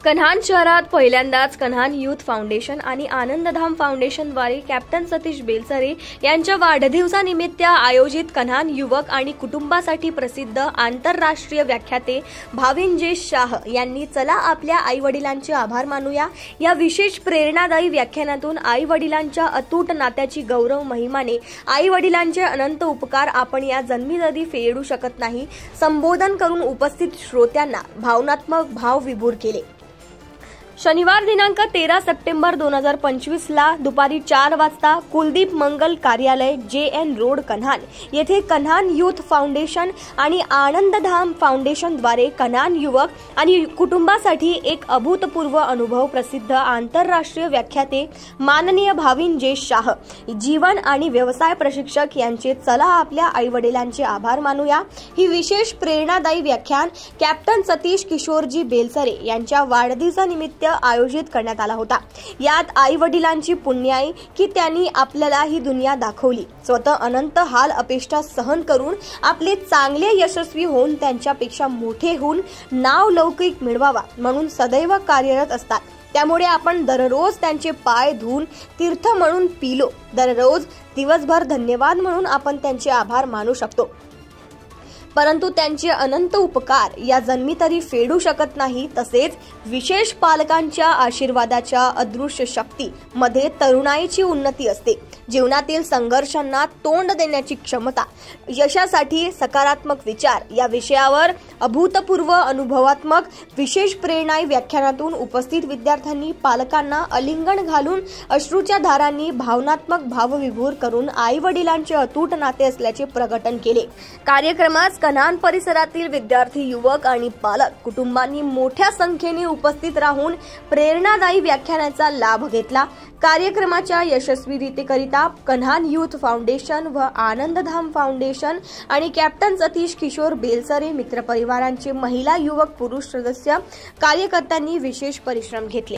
कन्हान शहरात पहिल्यांदाच Kanhan youth foundation आणि आनंदधाम फाउंडेशनद्वारे कॅप्टन सतीश बेलसरे यांच्या वाढदिवसानिमित्त आयोजित कन्हान युवक आणि कुटुंबासाठी प्रसिद्ध आंतरराष्ट्रीय व्याख्याते भाविनजेश शाह यांनी चला आपल्या आई-वडिलांचे आभार मानूया या विशेष प्रेरणादायी व्याख्यानातून आई-वडिलांच्या अतूट नात्याची गौरव महिमाने आई-वडिलांचे अनंत उपकार आपण या जन्मीदरी फेडू शकत नाही संबोधन करून उपस्थित श्रोत्यांना भावनात्मक भावविभोर केले। शनिवार दिनांक 13 सप्टेंबर 2025 ला दुपारी 4 वाजता कुलदीप मंगल कार्यालय JN रोड कन्हान येथे कन्हान यूथ फाउंडेशन आणि आनंदधाम फाउंडेशनद्वारे कन्हान युवक आणि कुटुंबासाठी एक अभूतपूर्व अनुभव प्रसिद्ध आंतरराष्ट्रीय व्याख्याते माननीय भाविनजेश शाह जीवन आणि व्यवसाय प्रशिक्षक यांचे चला आपल्या आईवडिलांचे आभार मानूया ही विशेष प्रेरणादायी व्याख्यान कॅप्टन सतीश किशोरजी बेलसरे यांच्या वाढदिवसानिमित्त आयोजित करण्यात आला होता। यात आई-वडिलांची पुण्याई की त्यांनी आपल्याला ही दुनिया दाखवली, स्वतः अनंत हाल अपेक्षा सहन करून आपले चांगले यशस्वी होऊन त्यांच्यापेक्षा मोठे होऊन नाव लौकिक मिळवावा म्हणून सदैव कार्यरत असतात। त्यामुळे आपण दररोज त्यांचे पाय धुवून तीर्थ म्हणून पिलो, दररोज दिवसभर धन्यवाद म्हणून आपण त्यांचे आभार मानू शकतो, परंतु त्यांचे अनंत उपकार या जन्मी तरी फेडू शकत नाही। तसेच विशेष पालकांच्या आशीर्वादाच्या अदृश्य शक्ती मध्ये तरुणाईची उन्नती असते। जीवनातील संघर्षांना तोंड देण्याची क्षमता, यशासाठी सकारात्मक विचार या विषयावर अभूतपूर्व अनुभवात्मक विशेष प्रेरणादायी व्याख्यानातून उपस्थित विद्यार्थ्यांनी पालकांना आलिंगन घालून अश्रूच्या धारांनी भावनात्मक भावविभोर करून आई-वडिलांचे अतूट नाते असल्याचे प्रकटन केले। कार्यक्रमात कन्हान परिसरातील विद्यार्थी, युवक आणि पालक कुटुंबांनी मोठ्या संख्येने उपस्थित राहून प्रेरणादायी व्याख्यानाचा लाभ घेतला। कार्यक्रमाच्या यशस्वीरितेकरिता कन्हान यूथ फाउंडेशन व आनंदधाम फाउंडेशन आणि कॅप्टन सतीश किशोर बेलसरे मित्रपरिवारांचे महिला, युवक, पुरुष सदस्य कार्यकर्त्यांनी विशेष परिश्रम घेतले।